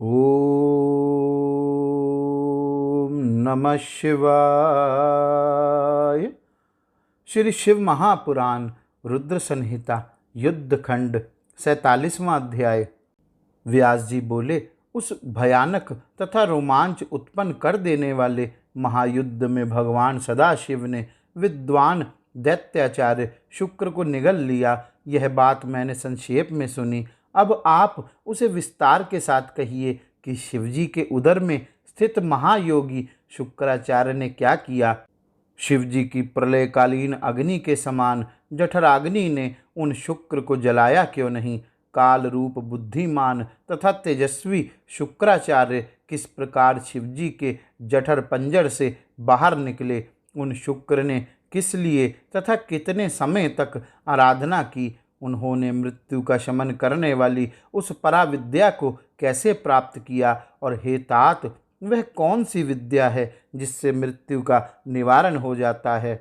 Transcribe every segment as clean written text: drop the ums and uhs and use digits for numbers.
ओम नमः शिवाय। श्री शिव महापुराण रुद्र संहिता युद्धखंड 47वां अध्याय। व्यास जी बोले, उस भयानक तथा रोमांच उत्पन्न कर देने वाले महायुद्ध में भगवान सदाशिव ने विद्वान दैत्याचार्य शुक्र को निगल लिया। यह बात मैंने संक्षेप में सुनी। अब आप उसे विस्तार के साथ कहिए कि शिवजी के उदर में स्थित महायोगी शुक्राचार्य ने क्या किया। शिवजी की प्रलयकालीन अग्नि के समान जठराग्नि ने उन शुक्र को जलाया क्यों नहीं। काल रूप बुद्धिमान तथा तेजस्वी शुक्राचार्य किस प्रकार शिवजी के जठर पंजर से बाहर निकले, उन शुक्र ने किस लिए तथा कितने समय तक आराधना की, उन्होंने मृत्यु का शमन करने वाली उस पराविद्या को कैसे प्राप्त किया, और हे तात, वह कौन सी विद्या है जिससे मृत्यु का निवारण हो जाता है।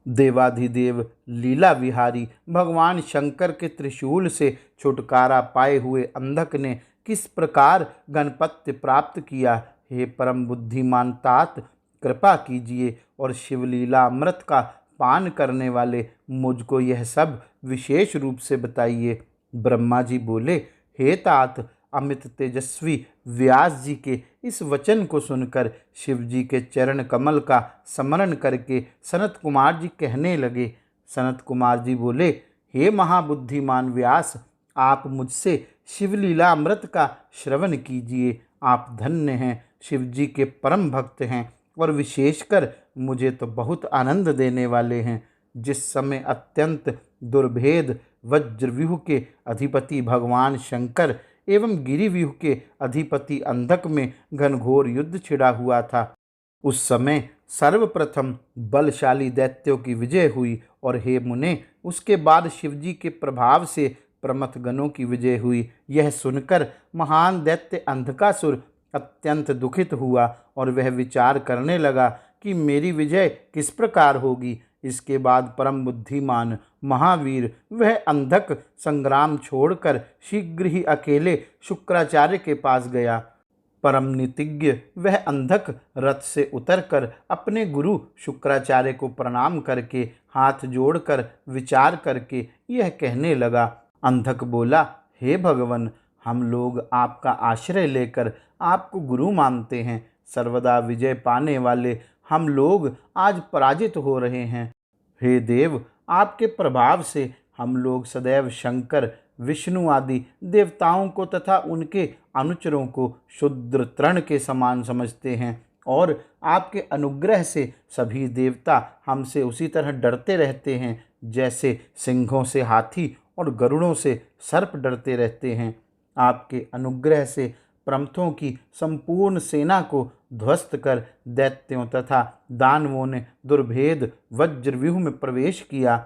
देवाधिदेव लीला विहारी भगवान शंकर के त्रिशूल से छुटकारा पाए हुए अंधक ने किस प्रकार गणपत्य प्राप्त किया। हे परम बुद्धिमान तात, कृपा कीजिए और शिवलीला अमृत का पान करने वाले मुझको यह सब विशेष रूप से बताइए। ब्रह्मा जी बोले, हे तात, अमित तेजस्वी व्यास जी के इस वचन को सुनकर शिव जी के चरण कमल का स्मरण करके सनत कुमार जी कहने लगे। सनत कुमार जी बोले, हे महाबुद्धिमान व्यास, आप मुझसे शिवलीला अमृत का श्रवण कीजिए। आप धन्य हैं, शिव जी के परम भक्त हैं और विशेषकर मुझे तो बहुत आनंद देने वाले हैं। जिस समय अत्यंत दुर्भेद वज्रव्यूह के अधिपति भगवान शंकर एवं गिरिव्यूह के अधिपति अंधक में घनघोर युद्ध छिड़ा हुआ था, उस समय सर्वप्रथम बलशाली दैत्यों की विजय हुई, और हे मुने, उसके बाद शिवजी के प्रभाव से प्रमथ गणों की विजय हुई। यह सुनकर महान दैत्य अंधकासुर अत्यंत दुखित हुआ और वह विचार करने लगा कि मेरी विजय किस प्रकार होगी। इसके बाद परम बुद्धिमान महावीर वह अंधक संग्राम छोड़कर शीघ्र ही अकेले शुक्राचार्य के पास गया। परम नीतिज्ञ वह अंधक रथ से उतरकर अपने गुरु शुक्राचार्य को प्रणाम करके हाथ जोड़कर विचार करके यह कहने लगा। अंधक बोला, हे भगवान, हम लोग आपका आश्रय लेकर आपको गुरु मानते हैं। सर्वदा विजय पाने वाले हम लोग आज पराजित हो रहे हैं। हे देव, आपके प्रभाव से हम लोग सदैव शंकर, विष्णु आदि देवताओं को तथा उनके अनुचरों को शूद्र तृण के समान समझते हैं, और आपके अनुग्रह से सभी देवता हमसे उसी तरह डरते रहते हैं जैसे सिंहों से हाथी और गरुड़ों से सर्प डरते रहते हैं। आपके अनुग्रह से प्रमथों की संपूर्ण सेना को ध्वस्त कर दैत्यों तथा दानवों ने दुर्भेद वज्रव्यूह में प्रवेश किया।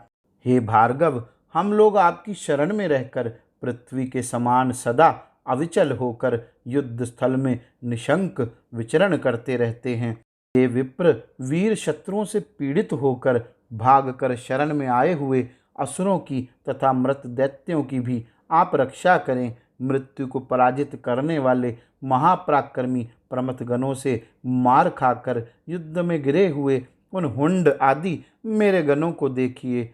हे भार्गव, हम लोग आपकी शरण में रहकर पृथ्वी के समान सदा अविचल होकर युद्ध स्थल में निशंक विचरण करते रहते हैं। हे विप्र, वीर शत्रुओं से पीड़ित होकर भागकर शरण में आए हुए असुरों की तथा मृत दैत्यों की भी आप रक्षा करें। मृत्यु को पराजित करने वाले महापराक्रमी प्रमथ गणों से मार खाकर युद्ध में गिरे हुए उन हुंड आदि मेरे गणों को देखिए।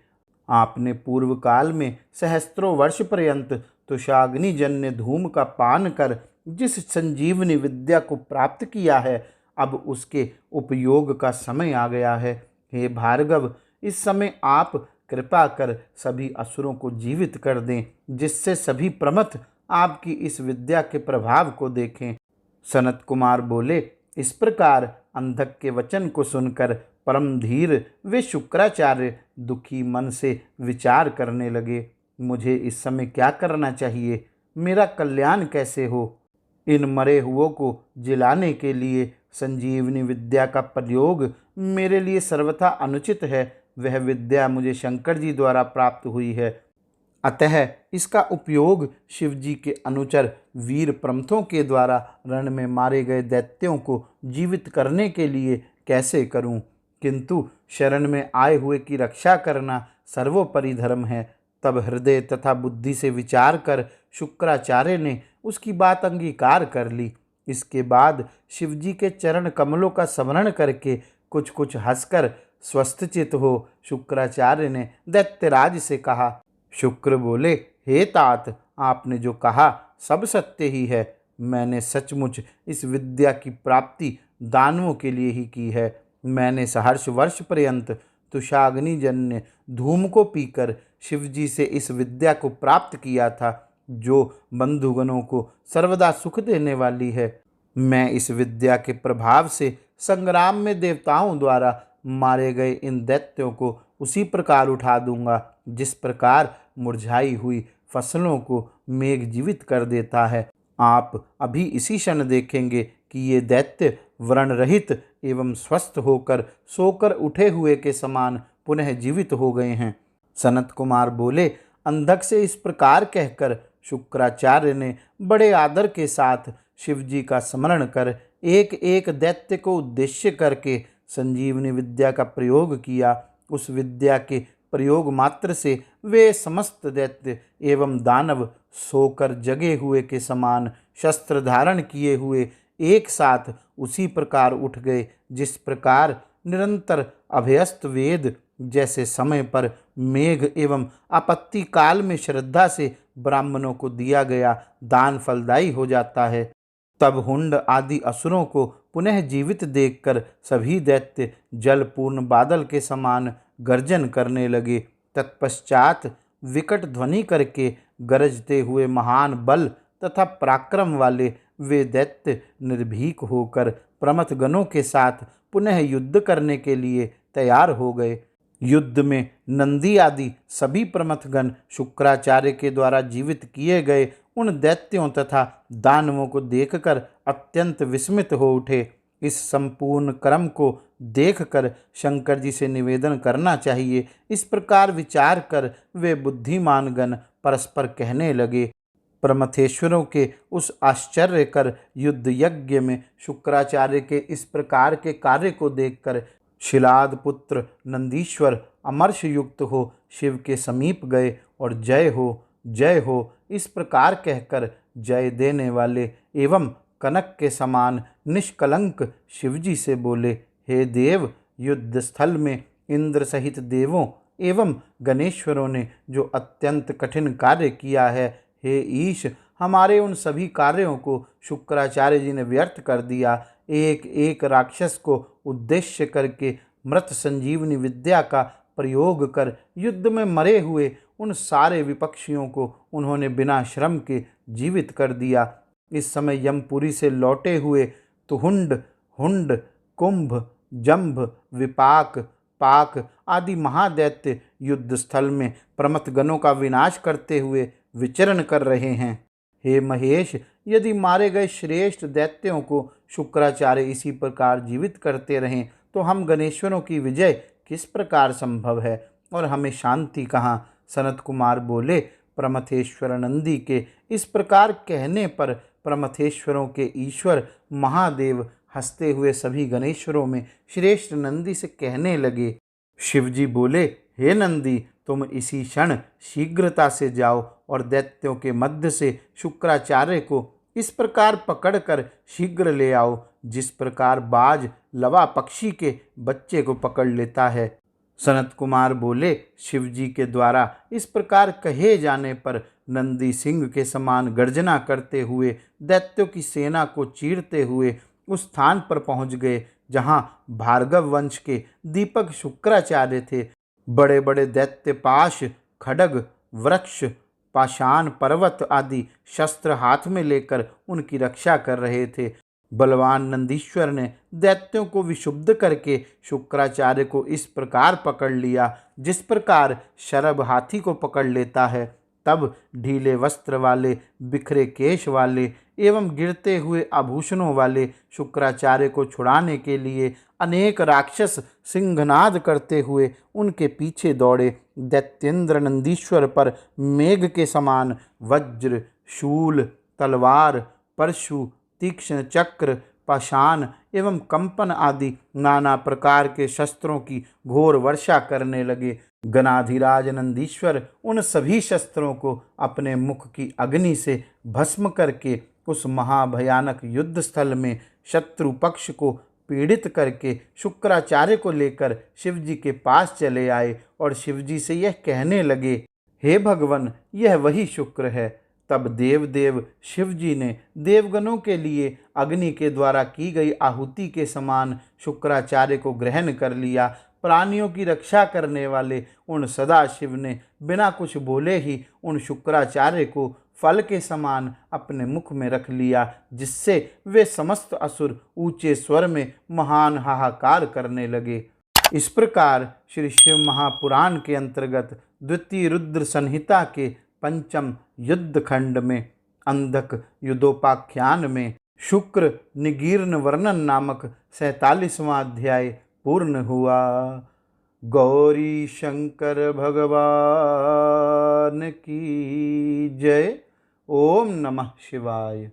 आपने पूर्व काल में सहस्त्रों वर्ष पर्यंत तुषाग्निजन्य धूम का पान कर जिस संजीवनी विद्या को प्राप्त किया है, अब उसके उपयोग का समय आ गया है। हे भार्गव, इस समय आप कृपा कर सभी असुरों को जीवित कर दें, जिससे सभी प्रमथ आपकी इस विद्या के प्रभाव को देखें। सनत कुमार बोले, इस प्रकार अंधक के वचन को सुनकर परम धीर वे शुक्राचार्य दुखी मन से विचार करने लगे। मुझे इस समय क्या करना चाहिए? मेरा कल्याण कैसे हो? इन मरे हुओं को जिलाने के लिए संजीवनी विद्या का प्रयोग मेरे लिए सर्वथा अनुचित है। वह विद्या मुझे शंकर जी द्वारा प्राप्त हुई है, अतः इसका उपयोग शिवजी के अनुचर वीर प्रमथों के द्वारा रण में मारे गए दैत्यों को जीवित करने के लिए कैसे करूं? किंतु शरण में आए हुए की रक्षा करना सर्वोपरि धर्म है। तब हृदय तथा बुद्धि से विचार कर शुक्राचार्य ने उसकी बात अंगीकार कर ली। इसके बाद शिवजी के चरण कमलों का स्मरण करके कुछ कुछ हंसकर स्वस्थचित हो शुक्राचार्य ने दैत्यराज से कहा। शुक्र बोले, हे तात, आपने जो कहा सब सत्य ही है। मैंने सचमुच इस विद्या की प्राप्ति दानवों के लिए ही की है। मैंने सहर्ष वर्ष पर्यंत तुषाग्निजन्य धूम को पीकर शिवजी से इस विद्या को प्राप्त किया था, जो बंधुगणों को सर्वदा सुख देने वाली है। मैं इस विद्या के प्रभाव से संग्राम में देवताओं द्वारा मारे गए इन दैत्यों को उसी प्रकार उठा दूंगा जिस प्रकार मुरझाई हुई फसलों को मेघ जीवित कर देता है। आप अभी इसी क्षण देखेंगे कि ये दैत्य व्रण रहित एवं स्वस्थ होकर सोकर उठे हुए के समान पुनः जीवित हो गए हैं। सनत कुमार बोले, अंधक से इस प्रकार कहकर शुक्राचार्य ने बड़े आदर के साथ शिवजी का स्मरण कर एक एक दैत्य को उद्देश्य करके संजीवनी विद्या का प्रयोग किया। उस विद्या के प्रयोग मात्र से वे समस्त दैत्य एवं दानव सोकर जगे हुए के समान शस्त्र धारण किए हुए एक साथ उसी प्रकार उठ गए जिस प्रकार निरंतर अभयस्त वेद जैसे समय पर मेघ एवं आपत्ति काल में श्रद्धा से ब्राह्मणों को दिया गया दान फलदायी हो जाता है। तब हुंड आदि असुरों को पुनः जीवित देखकर सभी दैत्य जलपूर्ण बादल के समान गर्जन करने लगे। तत्पश्चात विकट ध्वनि करके गरजते हुए महान बल तथा पराक्रम वाले वे दैत्य निर्भीक होकर प्रमथ गणों के साथ पुनः युद्ध करने के लिए तैयार हो गए। युद्ध में नंदी आदि सभी प्रमथगण शुक्राचार्य के द्वारा जीवित किए गए उन दैत्यों तथा दानवों को देखकर अत्यंत विस्मित हो उठे। इस संपूर्ण क्रम को देखकर शंकर जी से निवेदन करना चाहिए। इस प्रकार विचार कर वे बुद्धिमान गण परस्पर कहने लगे। प्रमथेश्वरों के उस आश्चर्यकर युद्ध यज्ञ में शुक्राचार्य के इस प्रकार के कार्य को देखकर शिलाद पुत्र नंदीश्वर अमर्ष युक्त हो शिव के समीप गए और जय हो इस प्रकार कहकर जय देने वाले एवं कनक के समान निष्कलंक शिवजी से बोले, हे देव, युद्ध स्थल में इंद्र सहित देवों एवं गणेश्वरों ने जो अत्यंत कठिन कार्य किया है, हे ईश, हमारे उन सभी कार्यों को शुक्राचार्य जी ने व्यर्थ कर दिया। एक एक राक्षस को उद्देश्य करके मृत संजीवनी विद्या का प्रयोग कर युद्ध में मरे हुए उन सारे विपक्षियों को उन्होंने बिना श्रम के जीवित कर दिया। इस समय यमपुरी से लौटे हुए तुहुंड, हुंड, कुंभ, जंभ, विपाक, पाक आदि महादैत्य युद्ध स्थल में प्रमथ गणों का विनाश करते हुए विचरण कर रहे हैं। हे महेश, यदि मारे गए श्रेष्ठ दैत्यों को शुक्राचार्य इसी प्रकार जीवित करते रहें तो हम गणेश्वरों की विजय किस प्रकार संभव है और हमें शांति कहाँ। सनत कुमार बोले, प्रमथेश्वर नंदी के इस प्रकार कहने पर प्रमथेश्वरों के ईश्वर महादेव हंसते हुए सभी गणेश्वरों में श्रेष्ठ नंदी से कहने लगे। शिवजी बोले, हे नंदी, तुम इसी क्षण शीघ्रता से जाओ और दैत्यों के मध्य से शुक्राचार्य को इस प्रकार पकड़कर शीघ्र ले आओ जिस प्रकार बाज लवा पक्षी के बच्चे को पकड़ लेता है। सनत कुमार बोले, शिवजी के द्वारा इस प्रकार कहे जाने पर नंदी सिंह के समान गर्जना करते हुए दैत्यों की सेना को चीरते हुए उस स्थान पर पहुंच गए जहां भार्गव वंश के दीपक शुक्राचार्य थे। बड़े बड़े दैत्य पाश, खड्ग, वृक्ष, पाषाण पर्वत आदि शस्त्र हाथ में लेकर उनकी रक्षा कर रहे थे। बलवान नंदीश्वर ने दैत्यों को विशुद्ध करके शुक्राचार्य को इस प्रकार पकड़ लिया जिस प्रकार शरभ हाथी को पकड़ लेता है। तब ढीले वस्त्र वाले, बिखरे केश वाले एवं गिरते हुए आभूषणों वाले शुक्राचार्य को छुड़ाने के लिए अनेक राक्षस सिंहनाद करते हुए उनके पीछे दौड़े। दैत्येंद्र नंदीश्वर पर मेघ के समान वज्र, शूल, तलवार, परशु, तीक्ष्ण चक्र, पाषाण एवं कंपन आदि नाना प्रकार के शस्त्रों की घोर वर्षा करने लगे। गणाधिराज नंदीश्वर उन सभी शस्त्रों को अपने मुख की अग्नि से भस्म करके उस महाभयानक युद्ध स्थल में शत्रु पक्ष को पीड़ित करके शुक्राचार्य को लेकर शिवजी के पास चले आए और शिवजी से यह कहने लगे, हे भगवान, यह वही शुक्र है। तब देव शिवजी ने देवगणों के लिए अग्नि के द्वारा की गई आहुति के समान शुक्राचार्य को ग्रहण कर लिया। प्राणियों की रक्षा करने वाले उन सदाशिव ने बिना कुछ बोले ही उन शुक्राचार्य को फल के समान अपने मुख में रख लिया, जिससे वे समस्त असुर ऊंचे स्वर में महान हाहाकार करने लगे। इस प्रकार श्री शिव महापुराण के अंतर्गत द्वितीय रुद्र संहिता के पंचम युद्ध खंड में अंधक युद्धोपाख्यान में शुक्र निगीर्ण वर्णन नामक 47वां अध्याय पूर्ण हुआ। गौरी शंकर भगवान की जय। ओम नमः शिवाय।